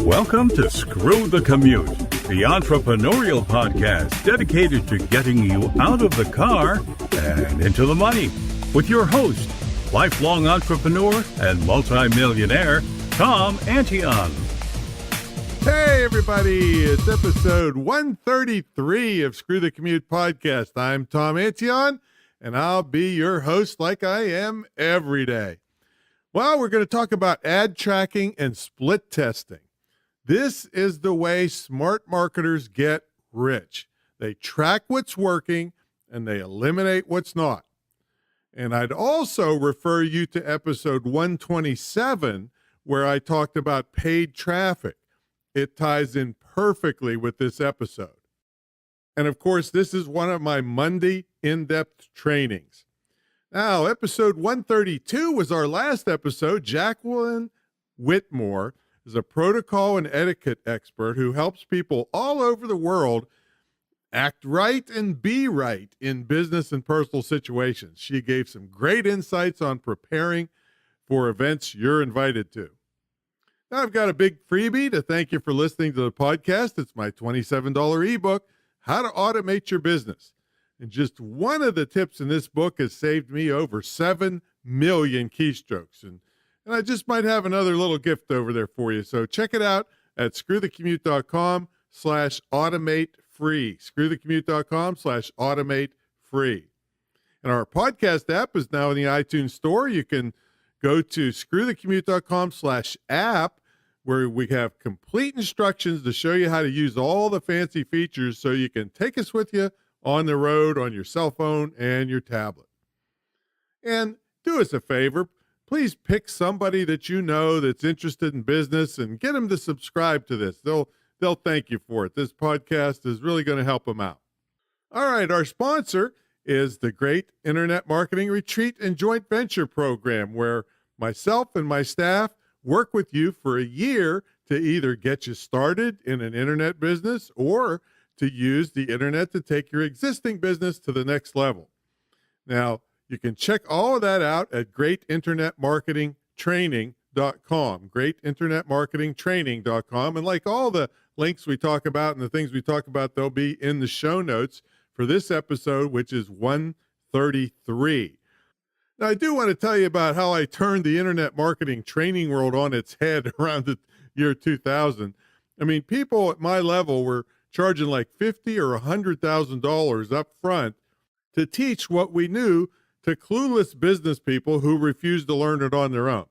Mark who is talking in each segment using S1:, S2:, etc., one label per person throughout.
S1: Welcome to Screw the Commute, the entrepreneurial podcast dedicated to getting you out of the car and into the money, with your host, lifelong entrepreneur and multimillionaire, Tom Antion.
S2: Hey, everybody. It's episode 133 of Screw the Commute podcast. I'm Tom Antion, and I'll be your host like I am every day. Well, we're going to talk about ad tracking and split testing. This is the way smart marketers get rich. They track what's working and they eliminate what's not. And I'd also refer you to episode 127, where I talked about paid traffic. It ties in perfectly with this episode. And of course, this is one of my Monday in-depth trainings. Now, episode 132 was our last episode. Jacqueline Whitmore is a protocol and etiquette expert who helps people all over the world act right and be right in business and personal situations. She gave some great insights on preparing for events you're invited to. Now, I've got a big freebie to thank you for listening to the podcast. It's my $27 ebook, How to Automate Your Business. And just one of the tips in this book has saved me over 7 million keystrokes. And I just might have another little gift over there for you. So check it out at screwthecommute.com/automate free. Screwthecommute.com/automate free. And our podcast app is now in the iTunes store. You can go to screwthecommute.com/app, where we have complete instructions to show you how to use all the fancy features so you can take us with you on the road, on your cell phone and your tablet. And do us a favor. Please pick somebody that you know that's interested in business and get them to subscribe to this. They'll thank you for it. This podcast is really going to help them out. All right, our sponsor is the Great Internet Marketing Retreat and Joint Venture Program, where myself and my staff work with you for a year to either get you started in an internet business or to use the internet to take your existing business to the next level. Now, you can check all of that out at greatinternetmarketingtraining.com, greatinternetmarketingtraining.com. And like all the links we talk about and the things we talk about, they'll be in the show notes for this episode, which is 133. Now, I do want to tell you about how I turned the internet marketing training world on its head around the year 2000. I mean, people at my level were charging like $50,000 or $100,000 up front to teach what we knew to clueless business people who refused to learn it on their own.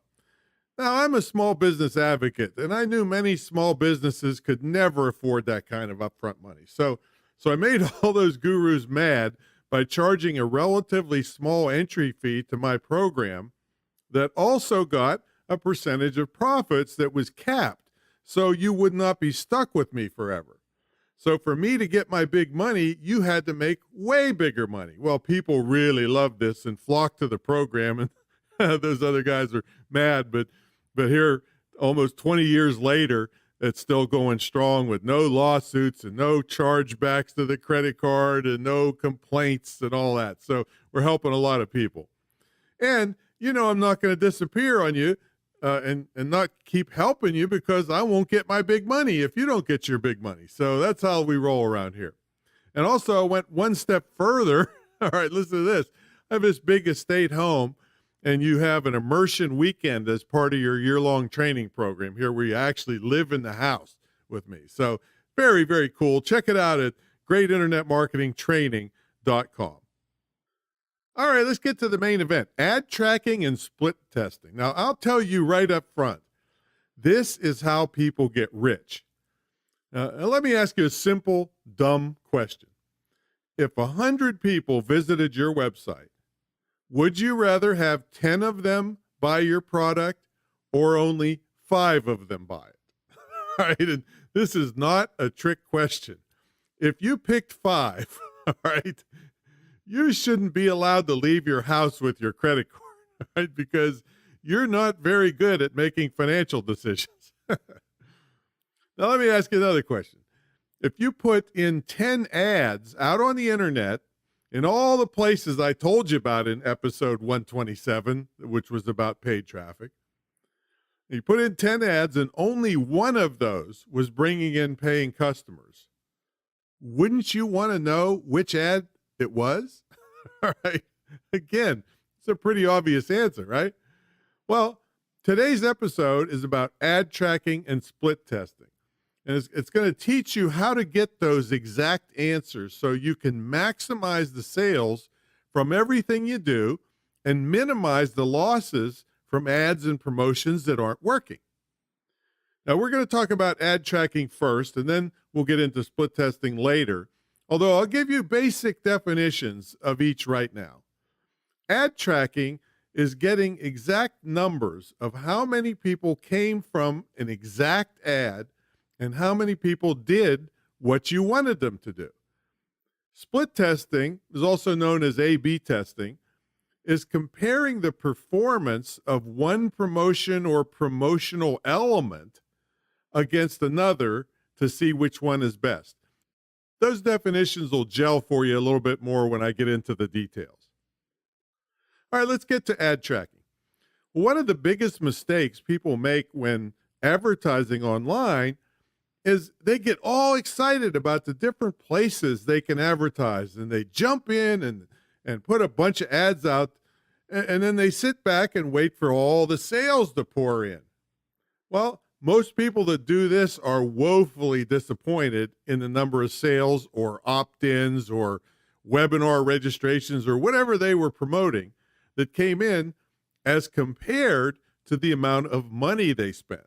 S2: Now, I'm a small business advocate, and I knew many small businesses could never afford that kind of upfront money. So I made all those gurus mad by charging a relatively small entry fee to my program that also got a percentage of profits that was capped, so you would not be stuck with me forever. So for me to get my big money, you had to make way bigger money. Well, people really loved this and flocked to the program, and those other guys are mad, but here, almost 20 years later, it's still going strong with no lawsuits and no chargebacks to the credit card and no complaints and all that. So we're helping a lot of people. And, you know, I'm not going to disappear on you and not keep helping you, because I won't get my big money if you don't get your big money. So that's how we roll around here. And also, I went one step further. All right, listen to this. I have this big estate home, and you have an immersion weekend as part of your year-long training program here, where you actually live in the house with me. So very, very cool. Check it out at greatinternetmarketingtraining.com. All right, let's get to the main event, ad tracking and split testing. Now, I'll tell you right up front, this is how people get rich. Let me ask you a simple, dumb question. If 100 people visited your website, would you rather have 10 of them buy your product or only 5 of them buy it? All right, and this is not a trick question. If you picked 5, all right, you shouldn't be allowed to leave your house with your credit card, right? Because you're not very good at making financial decisions. Now, let me ask you another question. If you put in 10 ads out on the internet in all the places I told you about in episode 127, which was about paid traffic, You put in 10 ads and only one of those was bringing in paying customers. Wouldn't you want to know which ad it was? All right. Again, it's a pretty obvious answer, right? Well, today's episode is about ad tracking and split testing. And it's going to teach you how to get those exact answers so you can maximize the sales from everything you do and minimize the losses from ads and promotions that aren't working. Now, we're going to talk about ad tracking first, and then we'll get into split testing later, although I'll give you basic definitions of each right now. Ad tracking is getting exact numbers of how many people came from an exact ad and how many people did what you wanted them to do. Split testing is also known as A/B testing, is comparing the performance of one promotion or promotional element against another to see which one is best. Those definitions will gel for you a little bit more when I get into the details. All right, let's get to ad tracking. One of the biggest mistakes people make when advertising online is they get all excited about the different places they can advertise, and they jump in and put a bunch of ads out, and then they sit back and wait for all the sales to pour in. Well, most people that do this are woefully disappointed in the number of sales or opt-ins or webinar registrations or whatever they were promoting that came in as compared to the amount of money they spent.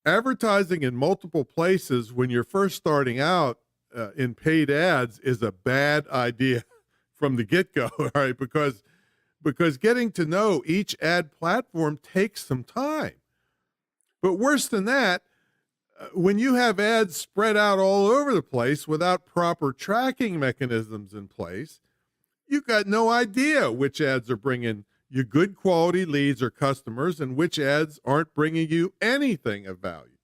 S2: Advertising in multiple places when you're first starting out in paid ads is a bad idea from the get-go, all right? Because getting to know each ad platform takes some time. But worse than that, when you have ads spread out all over the place without proper tracking mechanisms in place, you've got no idea which ads are bringing you good quality leads or customers and which ads aren't bringing you anything of value.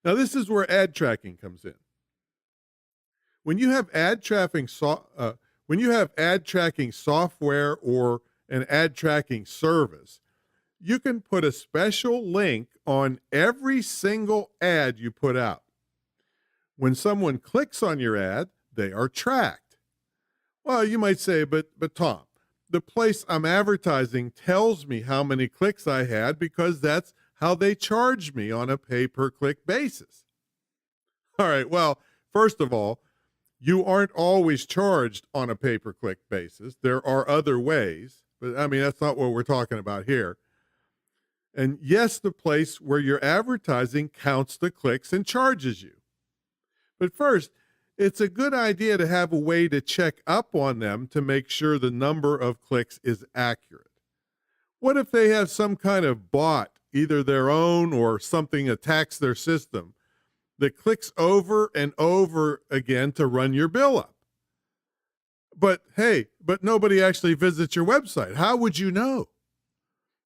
S2: Now, this is where ad tracking comes in. When you have ad tracking software or an ad tracking service, you can put a special link on every single ad you put out. When someone clicks on your ad, they are tracked. Well, you might say, but Tom, the place I'm advertising tells me how many clicks I had because that's how they charge me on a pay-per-click basis. All right, well, first of all, you aren't always charged on a pay-per-click basis. There are other ways, but I mean, that's not what we're talking about here. And yes, the place where you're advertising counts the clicks and charges you. But first, it's a good idea to have a way to check up on them to make sure the number of clicks is accurate. What if they have some kind of bot, either their own or something attacks their system, that clicks over and over again to run your bill up? But nobody actually visits your website. How would you know?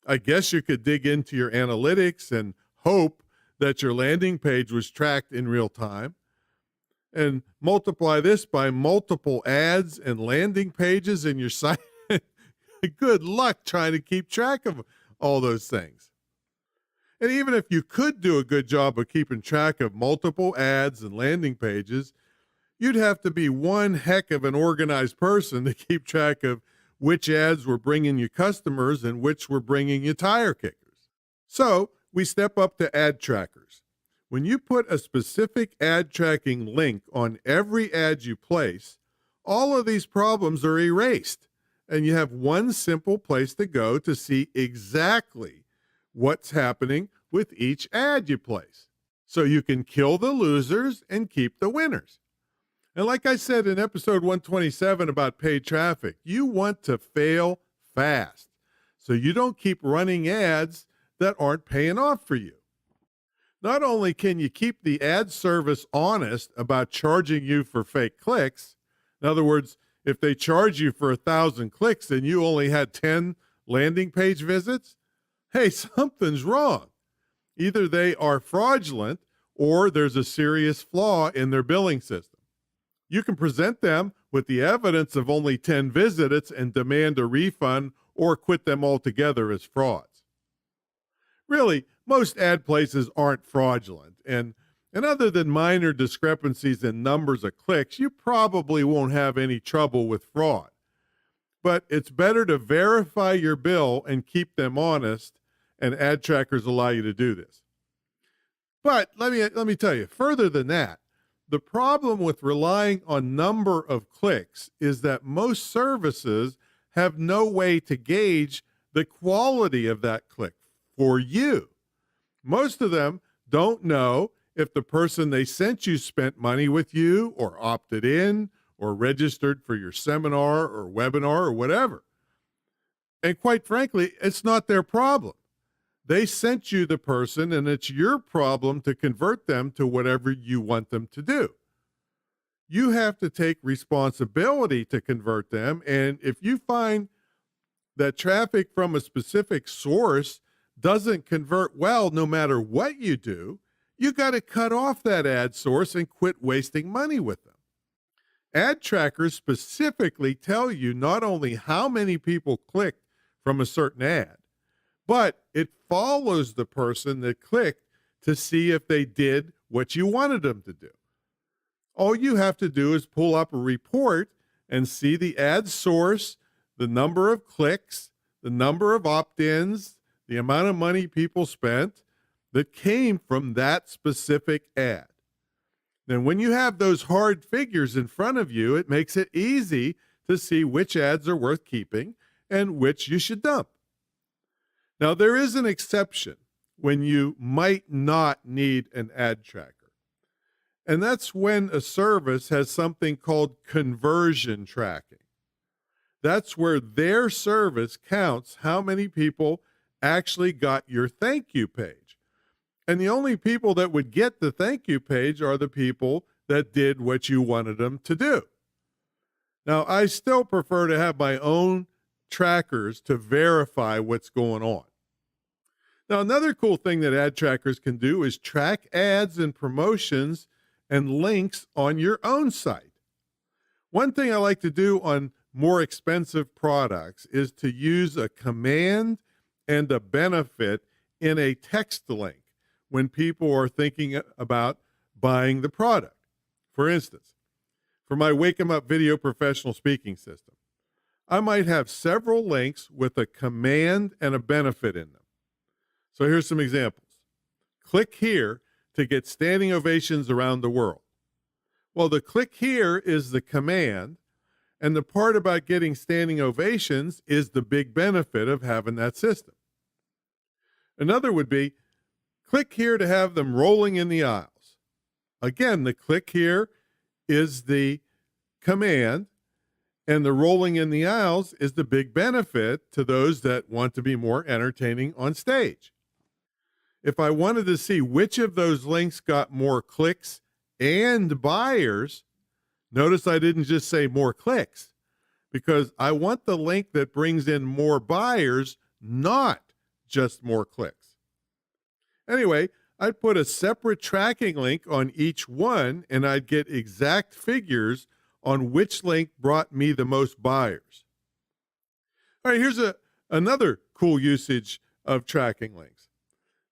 S2: I guess you could dig into your analytics and hope that your landing page was tracked in real time, and multiply this by multiple ads and landing pages in your site. Good luck trying to keep track of all those things. And even if you could do a good job of keeping track of multiple ads and landing pages, you'd have to be one heck of an organized person to keep track of which ads were bringing you customers and which were bringing you tire kickers. So we step up to ad trackers. When you put a specific ad tracking link on every ad you place, all of these problems are erased, and you have one simple place to go to see exactly what's happening with each ad you place. So you can kill the losers and keep the winners. And like I said in episode 127 about paid traffic, you want to fail fast so you don't keep running ads that aren't paying off for you. Not only can you keep the ad service honest about charging you for fake clicks, in other words, if they charge you for 1,000 clicks and you only had 10 landing page visits, hey, something's wrong. Either they are fraudulent or there's a serious flaw in their billing system. You can present them with the evidence of only 10 visits and demand a refund or quit them altogether as frauds. Really, most ad places aren't fraudulent. And other than minor discrepancies in numbers of clicks, you probably won't have any trouble with fraud. But it's better to verify your bill and keep them honest, and ad trackers allow you to do this. But let me tell you, further than that, the problem with relying on number of clicks is that most services have no way to gauge the quality of that click for you. Most of them don't know if the person they sent you spent money with you or opted in or registered for your seminar or webinar or whatever. And quite frankly, it's not their problem. They sent you the person, and it's your problem to convert them to whatever you want them to do. You have to take responsibility to convert them. And if you find that traffic from a specific source doesn't convert well, no matter what you do, you got to cut off that ad source and quit wasting money with them. Ad trackers specifically tell you not only how many people clicked from a certain ad, but it follows the person that clicked to see if they did what you wanted them to do. All you have to do is pull up a report and see the ad source, the number of clicks, the number of opt-ins, the amount of money people spent that came from that specific ad. Then when you have those hard figures in front of you, it makes it easy to see which ads are worth keeping and which you should dump. Now, there is an exception when you might not need an ad tracker, and that's when a service has something called conversion tracking. That's where their service counts how many people actually got your thank you page. And the only people that would get the thank you page are the people that did what you wanted them to do. Now, I still prefer to have my own trackers to verify what's going on. Now, another cool thing that ad trackers can do is track ads and promotions and links on your own site. One thing I like to do on more expensive products is to use a command and a benefit in a text link when people are thinking about buying the product. For instance, for my Wake 'em Up video professional speaking system, I might have several links with a command and a benefit in them. So here's some examples. Click here to get standing ovations around the world. Well, the click here is the command, and the part about getting standing ovations is the big benefit of having that system. Another would be, click here to have them rolling in the aisles. Again, the click here is the command, and the rolling in the aisles is the big benefit to those that want to be more entertaining on stage. If I wanted to see which of those links got more clicks and buyers, notice I didn't just say more clicks, because I want the link that brings in more buyers, not just more clicks. Anyway, I'd put a separate tracking link on each one, and I'd get exact figures on which link brought me the most buyers. All right, here's another cool usage of tracking links.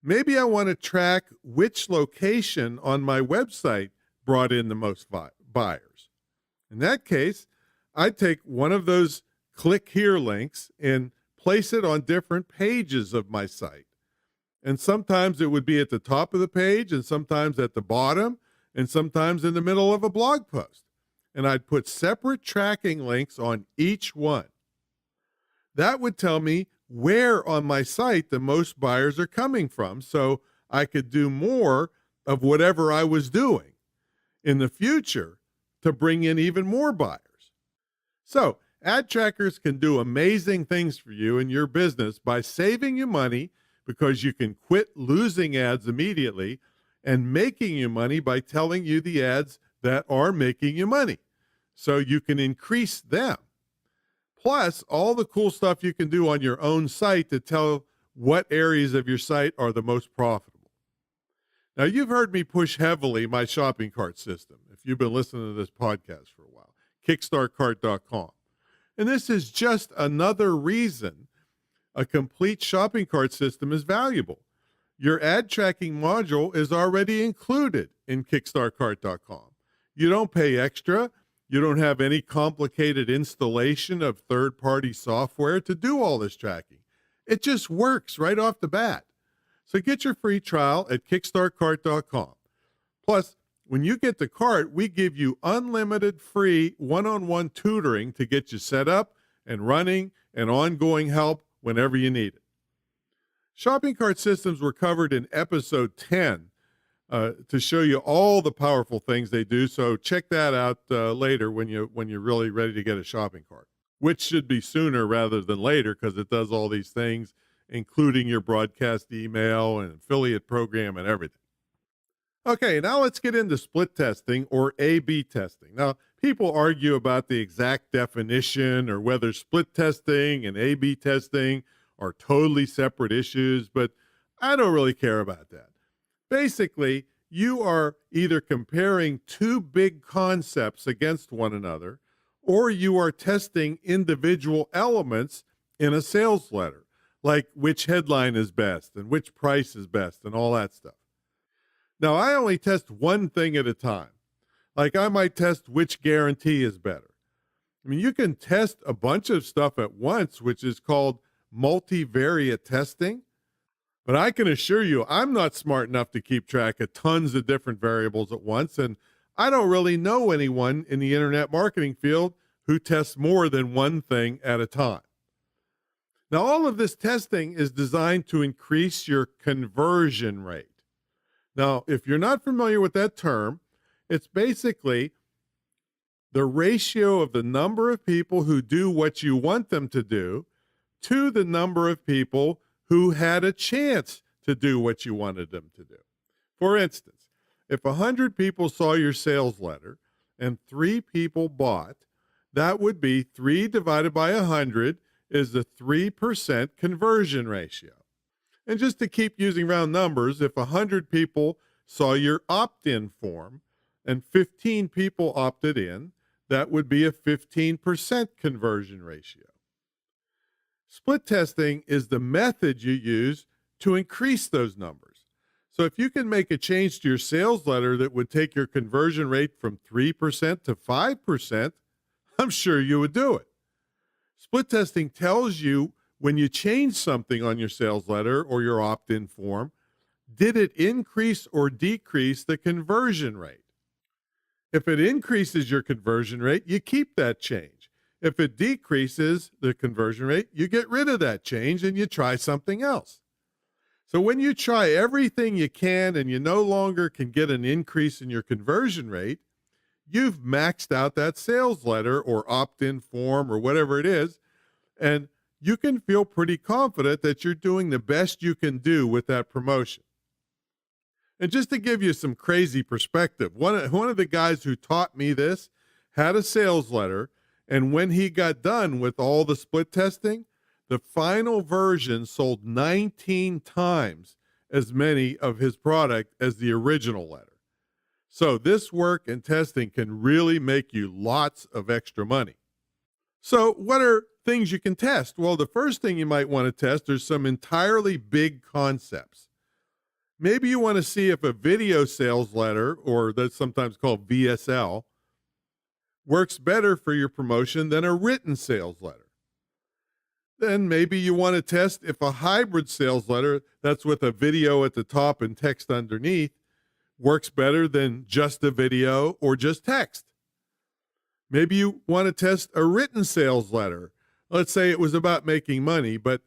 S2: Maybe I want to track which location on my website brought in the most buyers. In that case, I'd take one of those click here links and place it on different pages of my site. And sometimes it would be at the top of the page, and sometimes at the bottom, and sometimes in the middle of a blog post. And I'd put separate tracking links on each one. That would tell me where on my site the most buyers are coming from, so I could do more of whatever I was doing in the future to bring in even more buyers. So ad trackers can do amazing things for you in your business by saving you money, because you can quit losing ads immediately, and making you money by telling you the ads that are making you money, so you can increase them. Plus, all the cool stuff you can do on your own site to tell what areas of your site are the most profitable. Now, you've heard me push heavily my shopping cart system, if you've been listening to this podcast for a while, kickstartcart.com. And this is just another reason a complete shopping cart system is valuable. Your ad tracking module is already included in kickstartcart.com. You don't pay extra. You don't have any complicated installation of third-party software to do all this tracking. It just works right off the bat. So get your free trial at kickstartcart.com. Plus, when you get the cart, we give you unlimited free one-on-one tutoring to get you set up and running and ongoing help whenever you need it. Shopping cart systems were covered in episode 10 to show you all the powerful things they do. So check that out later when you're really ready to get a shopping cart, which should be sooner rather than later because it does all these things, including your broadcast email and affiliate program and everything. Okay, now let's get into split testing or A/B testing. Now, people argue about the exact definition or whether split testing and A/B testing are totally separate issues, but I don't really care about that. Basically, you are either comparing two big concepts against one another, or you are testing individual elements in a sales letter, like which headline is best and which price is best and all that stuff. Now, I only test one thing at a time. Like I might test which guarantee is better. I mean, you can test a bunch of stuff at once, which is called multivariate testing. But I can assure you, I'm not smart enough to keep track of tons of different variables at once. And I don't really know anyone in the internet marketing field who tests more than one thing at a time. Now, all of this testing is designed to increase your conversion rate. Now, if you're not familiar with that term, it's basically the ratio of the number of people who do what you want them to do to the number of people who had a chance to do what you wanted them to do. For instance, if 100 people saw your sales letter and 3 people bought, that would be 3 divided by 100 is the 3% conversion ratio. And just to keep using round numbers, if 100 people saw your opt-in form and 15 people opted in, that would be a 15% conversion ratio. Split testing is the method you use to increase those numbers. So if you can make a change to your sales letter that would take your conversion rate from 3% to 5%, I'm sure you would do it. Split testing tells you when you change something on your sales letter or your opt-in form, did it increase or decrease the conversion rate? If it increases your conversion rate, you keep that change. If it decreases the conversion rate, you get rid of that change and you try something else. So when you try everything you can and you no longer can get an increase in your conversion rate, you've maxed out that sales letter or opt-in form or whatever it is, and you can feel pretty confident that you're doing the best you can do with that promotion. And just to give you some crazy perspective, one of the guys who taught me this had a sales letter, and when he got done with all the split testing, the final version sold 19 times as many of his product as the original letter. So this work and testing can really make you lots of extra money. So what are things you can test? Well, the first thing you might want to test are some entirely big concepts. Maybe you want to see if a video sales letter, or that's sometimes called VSL, works better for your promotion than a written sales letter. Then maybe you want to test if a hybrid sales letter that's with a video at the top and text underneath works better than just a video or just text. Maybe you want to test a written sales letter. Let's say it was about making money, but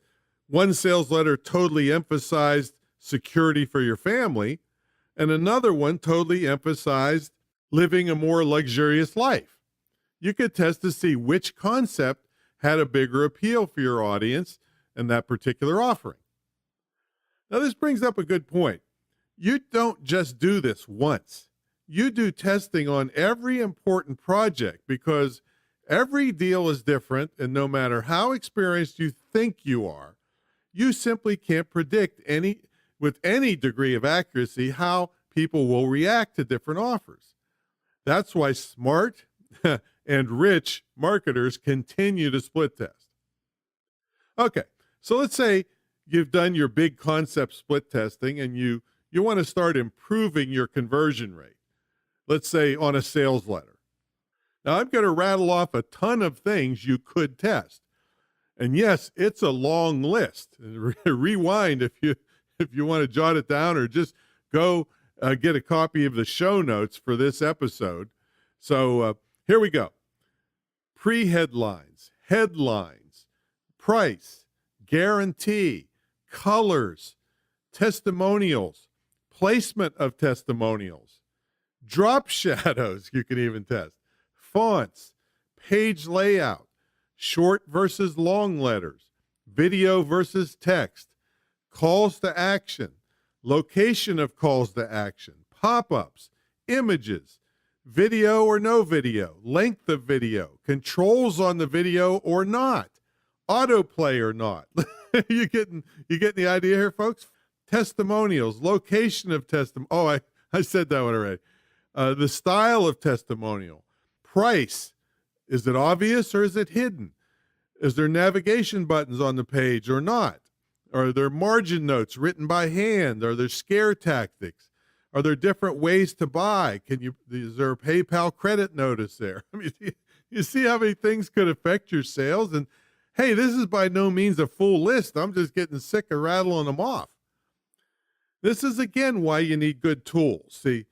S2: one sales letter totally emphasized security for your family, and another one totally emphasized living a more luxurious life. You could test to see which concept had a bigger appeal for your audience and that particular offering. Now, this brings up a good point. You don't just do this once. You do testing on every important project because every deal is different, and no matter how experienced you think you are, you simply can't predict with any degree of accuracy how people will react to different offers. That's why smart and rich marketers continue to split test. Okay, so let's say you've done your big concept split testing and you want to start improving your conversion rate, let's say on a sales letter. Now, I'm going to rattle off a ton of things you could test. And yes, it's a long list. Rewind if you want to jot it down, or just go get a copy of the show notes for this episode. So here we go. Pre-headlines, headlines, price, guarantee, colors, testimonials, placement of testimonials, drop shadows, you can even test, fonts, page layout, short versus long letters, video versus text, calls to action, location of calls to action, pop-ups, images, video or no video, length of video, controls on the video or not, autoplay or not. You getting the idea here, folks? Testimonials, location of testimonial. I said that one already. The style of testimonial, price. Is it obvious or is it hidden? Is there navigation buttons on the page or not? Are there margin notes written by hand? Are there scare tactics? Are there different ways to buy? Is there a PayPal credit notice there? I mean, you see how many things could affect your sales? And hey, this is by no means a full list. I'm just getting sick of rattling them off. This is, again, why you need good tools. See,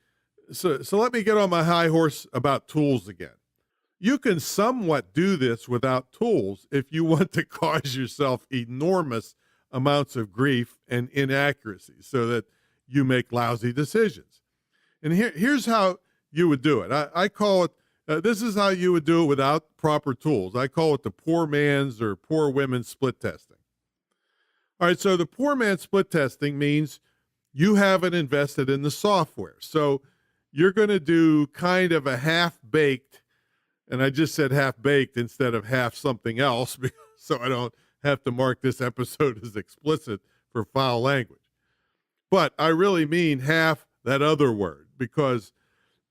S2: so let me get on my high horse about tools again. You can somewhat do this without tools if you want to cause yourself enormous amounts of grief and inaccuracy so that you make lousy decisions. And here's how you would do it. I call it, this is how you would do it without proper tools. I call it the poor man's or poor women's split testing. All right, so the poor man's split testing means you haven't invested in the software. So you're going to do kind of a half-baked, and I just said half-baked instead of half something else, so I don't have to mark this episode as explicit for foul language. But I really mean half that other word, because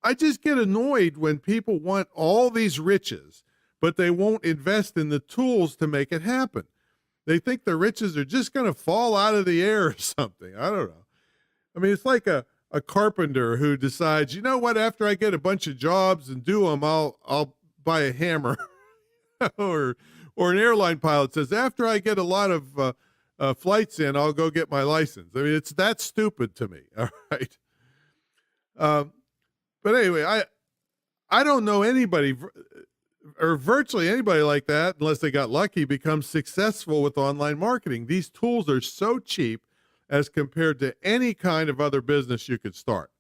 S2: I just get annoyed when people want all these riches, but they won't invest in the tools to make it happen. They think the riches are just going to fall out of the air or something. I don't know. I mean, it's like a carpenter who decides, you know what, after I get a bunch of jobs and do them, I'll buy a hammer. or an airline pilot says, after I get a lot of flights in, I'll go get my license. I mean, it's that stupid to me. All right. But anyway, I don't know anybody or virtually anybody like that, unless they got lucky, becomes successful with online marketing. These tools are so cheap as compared to any kind of other business you could start.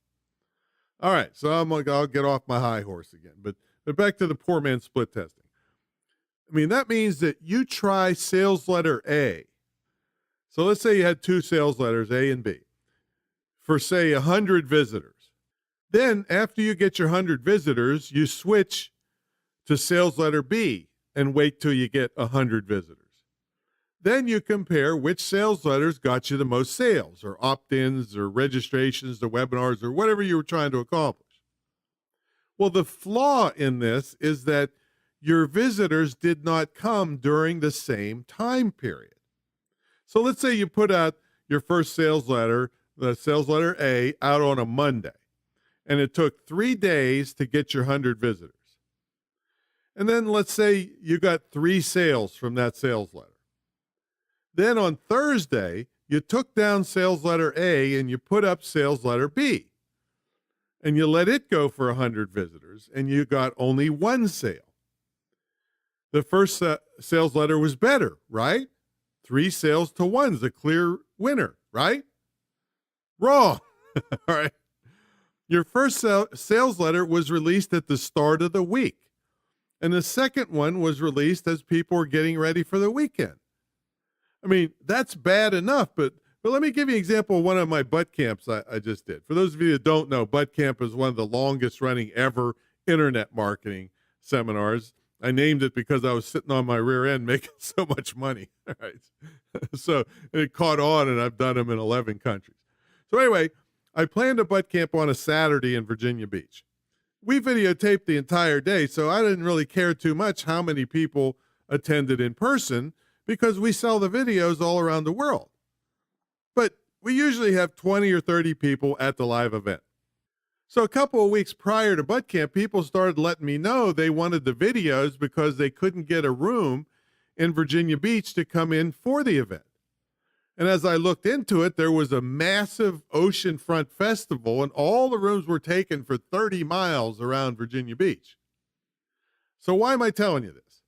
S2: All right. So I'll get off my high horse again, but back to the poor man's split testing. I mean, that means that you try sales letter A. So let's say you had two sales letters, A and B, for say 100 visitors. Then after you get your 100 visitors, you switch to sales letter B and wait till you get 100 visitors. Then you compare which sales letters got you the most sales, or opt-ins, or registrations, or webinars, or whatever you were trying to accomplish. Well, the flaw in this is that your visitors did not come during the same time period. So let's say you put out your first sales letter, the sales letter A, out on a Monday, and it took 3 days to get your 100 visitors. And then let's say you got 3 sales from that sales letter. Then on Thursday, you took down sales letter A and you put up sales letter B. And you let it go for 100 visitors, and you got only 1 sale. The first sales letter was better, right? 3 sales to 1 is a clear winner, right? Wrong. All right. Your first sales letter was released at the start of the week, and the second one was released as people were getting ready for the weekend. I mean, that's bad enough, but let me give you an example of one of my butt camps I just did. For those of you that don't know, butt camp is one of the longest running ever internet marketing seminars. I named it because I was sitting on my rear end making so much money. All right. So it caught on, and I've done them in 11 countries. So anyway, I planned a butt camp on a Saturday in Virginia Beach. We videotaped the entire day, so I didn't really care too much how many people attended in person, because we sell the videos all around the world. we usually have 20 or 30 people at the live event. So a couple of weeks prior to Butt Camp, people started letting me know they wanted the videos because they couldn't get a room in Virginia Beach to come in for the event. And as I looked into it, there was a massive oceanfront festival, and all the rooms were taken for 30 miles around Virginia Beach. So why am I telling you this?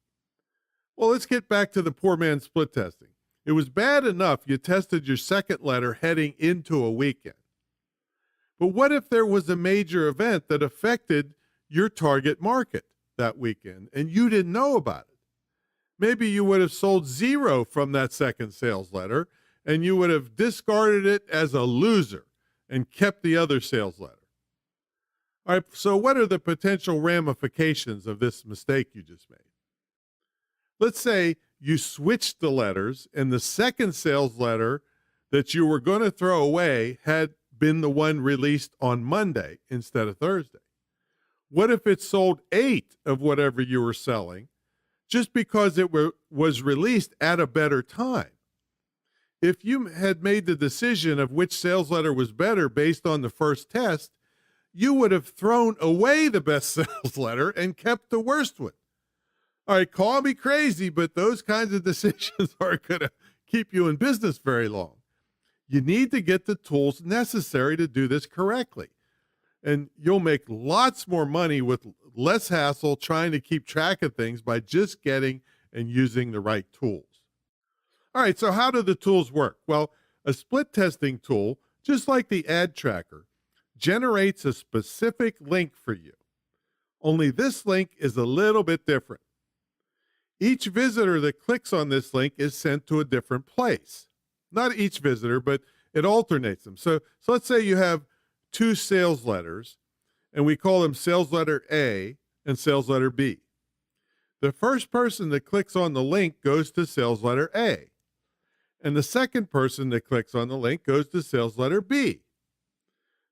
S2: Well, let's get back to the poor man's split testing. It was bad enough you tested your second letter heading into a weekend. But what if there was a major event that affected your target market that weekend and you didn't know about it? Maybe you would have sold 0 from that second sales letter and you would have discarded it as a loser and kept the other sales letter. All right, so what are the potential ramifications of this mistake you just made? Let's say you switched the letters and the second sales letter that you were going to throw away had been the one released on Monday instead of Thursday. What if it sold 8 of whatever you were selling just because it was released at a better time? If you had made the decision of which sales letter was better based on the first test, you would have thrown away the best sales letter and kept the worst one. All right, call me crazy, but those kinds of decisions aren't going to keep you in business very long. You need to get the tools necessary to do this correctly. And you'll make lots more money with less hassle trying to keep track of things by just getting and using the right tools. All right, so how do the tools work? Well, a split testing tool, just like the ad tracker, generates a specific link for you. Only this link is a little bit different. Each visitor that clicks on this link is sent to a different place. Not each visitor, but it alternates them. So let's say you have 2 sales letters, and we call them sales letter A and sales letter B. The first person that clicks on the link goes to sales letter A, and the second person that clicks on the link goes to sales letter B.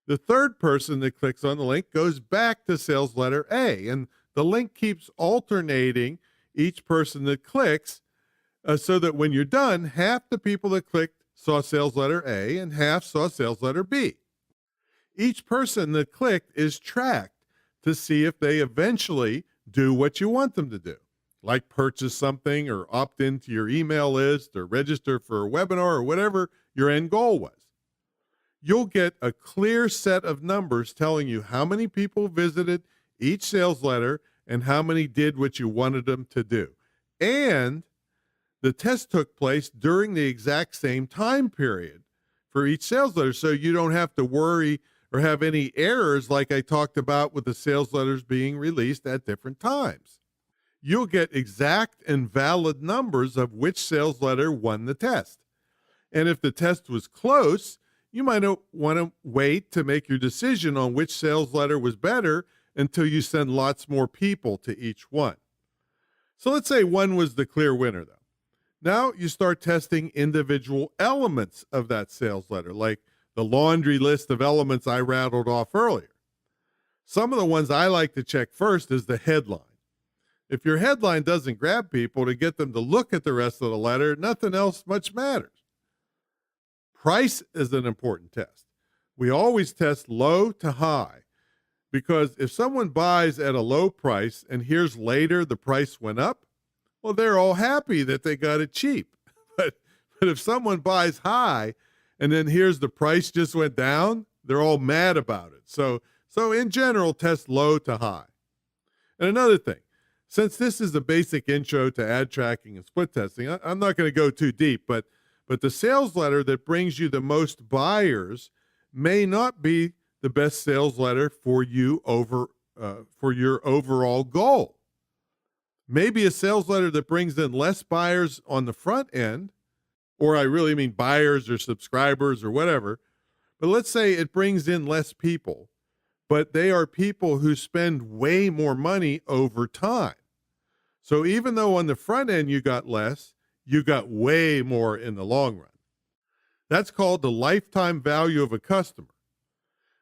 S2: The third person that clicks on the link goes back to sales letter A, and the link keeps alternating each person that clicks, so that when you're done, half the people that clicked saw sales letter A and half saw sales letter B. Each person that clicked is tracked to see if they eventually do what you want them to do, like purchase something or opt into your email list or register for a webinar or whatever your end goal was. You'll get a clear set of numbers telling you how many people visited each sales letter and how many did what you wanted them to do. And the test took place during the exact same time period for each sales letter, so you don't have to worry or have any errors like I talked about with the sales letters being released at different times. You'll get exact and valid numbers of which sales letter won the test. And if the test was close, you might want to wait to make your decision on which sales letter was better until you send lots more people to each one. So let's say one was the clear winner, though. Now you start testing individual elements of that sales letter, like the laundry list of elements I rattled off earlier. Some of the ones I like to check first is the headline. If your headline doesn't grab people to get them to look at the rest of the letter, nothing else much matters. Price is an important test. We always test low to high, because if someone buys at a low price and hears later the price went up, well, they're all happy that they got it cheap. But if someone buys high and then hears the price just went down, they're all mad about it. So in general, test low to high. And another thing, since this is a basic intro to ad tracking and split testing, I'm not going to go too deep, but the sales letter that brings you the most buyers may not be the best sales letter for you for your overall goal. Maybe a sales letter that brings in less buyers on the front end, or I really mean buyers or subscribers or whatever, but let's say it brings in less people, but they are people who spend way more money over time. So even though on the front end you got less, you got way more in the long run. That's called the lifetime value of a customer.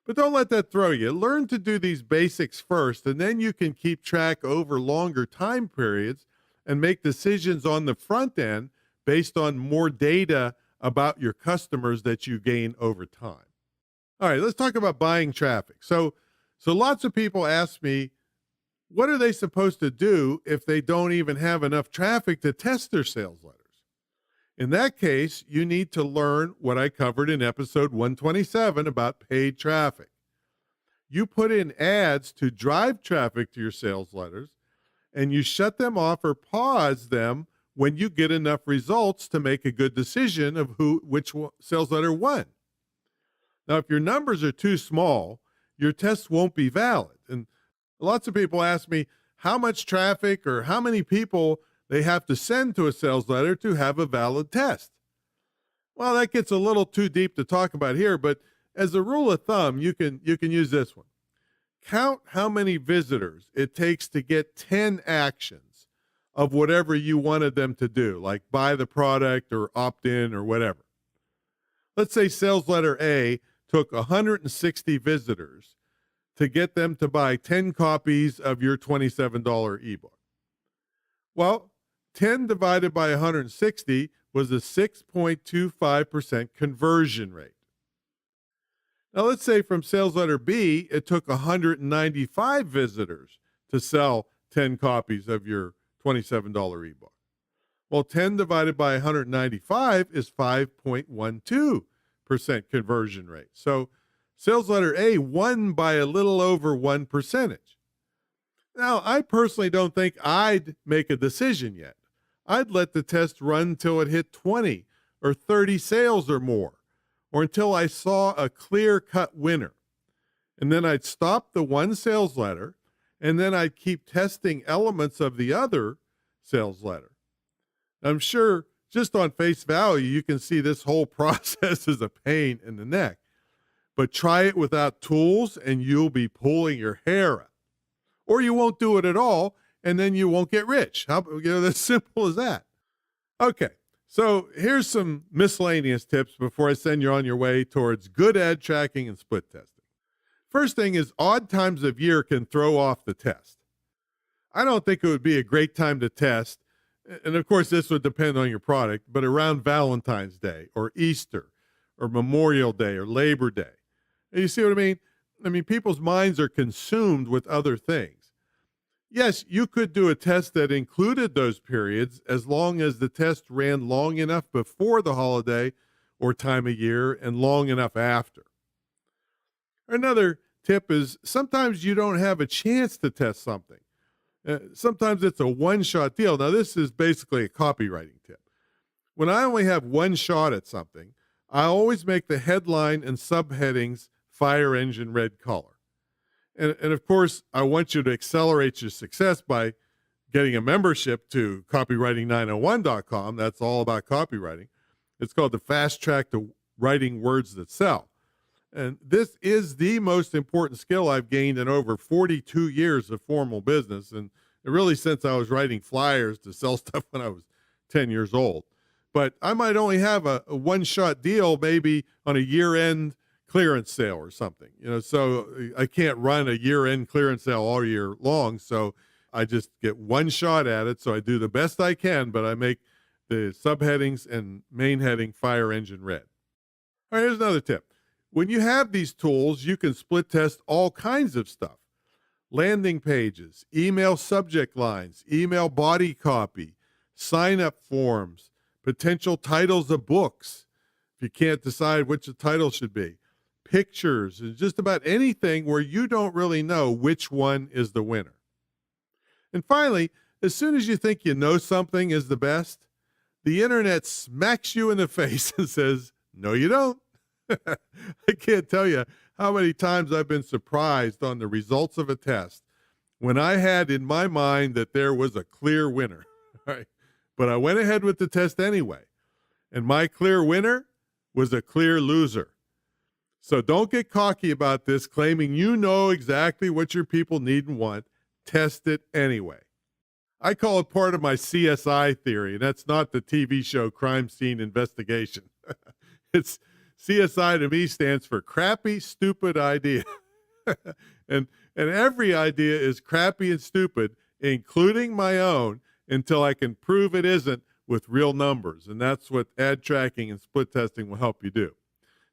S2: But don't let that throw you. Learn to do these basics first, and then you can keep track over longer time periods and make decisions on the front end based on more data about your customers that you gain over time. All right, let's talk about buying traffic. So lots of people ask me, what are they supposed to do if they don't even have enough traffic to test their sales letters? In that case, you need to learn what I covered in episode 127 about paid traffic. You put in ads to drive traffic to your sales letters, and you shut them off or pause them when you get enough results to make a good decision of which sales letter won. Now, if your numbers are too small, your tests won't be valid. And lots of people ask me how much traffic or how many people they have to send to a sales letter to have a valid test. Well, that gets a little too deep to talk about here, but as a rule of thumb, you can use this one. Count how many visitors it takes to get 10 actions of whatever you wanted them to do, like buy the product or opt in or whatever. Let's say sales letter A took 160 visitors to get them to buy 10 copies of your $27 ebook. Well, 10 divided by 160 was a 6.25% conversion rate. Now, let's say from sales letter B, it took 195 visitors to sell 10 copies of your $27 ebook. Well, 10 divided by 195 is 5.12% conversion rate. So sales letter A won by a little over 1%. Now, I personally don't think I'd make a decision yet. I'd let the test run till it hit 20 or 30 sales or more, or until I saw a clear-cut winner. And then I'd stop the one sales letter, and then I'd keep testing elements of the other sales letter. I'm sure just on face value, you can see this whole process is a pain in the neck. But try it without tools, and you'll be pulling your hair out. Or you won't do it at all, and then you won't get rich. That's simple as that. Okay, so here's some miscellaneous tips before I send you on your way towards good ad tracking and split testing. First thing is odd times of year can throw off the test. I don't think it would be a great time to test, and of course this would depend on your product, but around Valentine's Day or Easter or Memorial Day or Labor Day. And you see what I mean? I mean, people's minds are consumed with other things. Yes, you could do a test that included those periods as long as the test ran long enough before the holiday or time of year and long enough after. Another tip is sometimes you don't have a chance to test something. Sometimes it's a one-shot deal. Now, this is basically a copywriting tip. When I only have one shot at something, I always make the headline and subheadings fire engine red color. And of course, I want you to accelerate your success by getting a membership to copywriting901.com. That's all about copywriting. It's called the Fast Track to Writing Words That Sell. And this is the most important skill I've gained in over 42 years of formal business. And really since I was writing flyers to sell stuff when I was 10 years old. But I might only have a one-shot deal maybe on a year-end clearance sale or something, so I can't run a year-end clearance sale all year long. So I just get one shot at it. So I do the best I can, but I make the subheadings and main heading fire engine red. All right, here's another tip. When you have these tools, you can split test all kinds of stuff. Landing pages, email subject lines, email body copy, sign-up forms, potential titles of books, if you can't decide which the title should be, pictures, and just about anything where you don't really know which one is the winner. And finally, as soon as you think you know something is the best, the internet smacks you in the face and says, no, you don't. I can't tell you how many times I've been surprised on the results of a test when I had in my mind that there was a clear winner. Right? But I went ahead with the test anyway. And my clear winner was a clear loser. So don't get cocky about this, claiming you know exactly what your people need and want. Test it anyway. I call it part of my CSI theory, and that's not the TV show Crime Scene Investigation. It's CSI to me stands for crappy, stupid idea. and every idea is crappy and stupid, including my own, until I can prove it isn't with real numbers. And that's what ad tracking and split testing will help you do.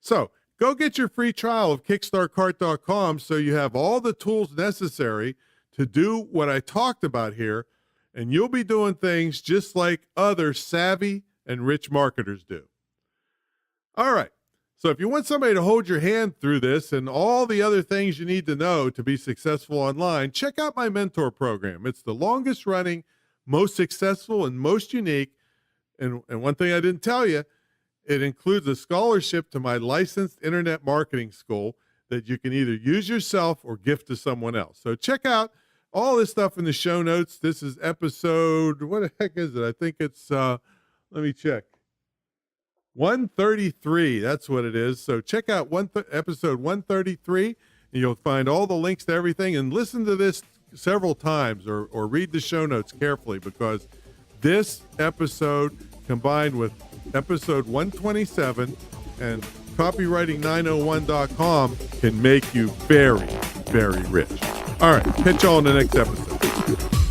S2: So go get your free trial of kickstartcart.com so you have all the tools necessary to do what I talked about here, and you'll be doing things just like other savvy and rich marketers do. All right. So if you want somebody to hold your hand through this and all the other things you need to know to be successful online, check out my mentor program. It's the longest running, most successful, and most unique. And one thing I didn't tell you, it includes a scholarship to my licensed internet marketing school that you can either use yourself or gift to someone else. So check out all this stuff in the show notes. This is episode, what the heck is it? I think it's, let me check. 133, that's what it is. So check out episode 133, and you'll find all the links to everything. And listen to this several times or read the show notes carefully, because this episode combined with episode 127 and copywriting901.com can make you very, very rich. All right, catch y'all in the next episode.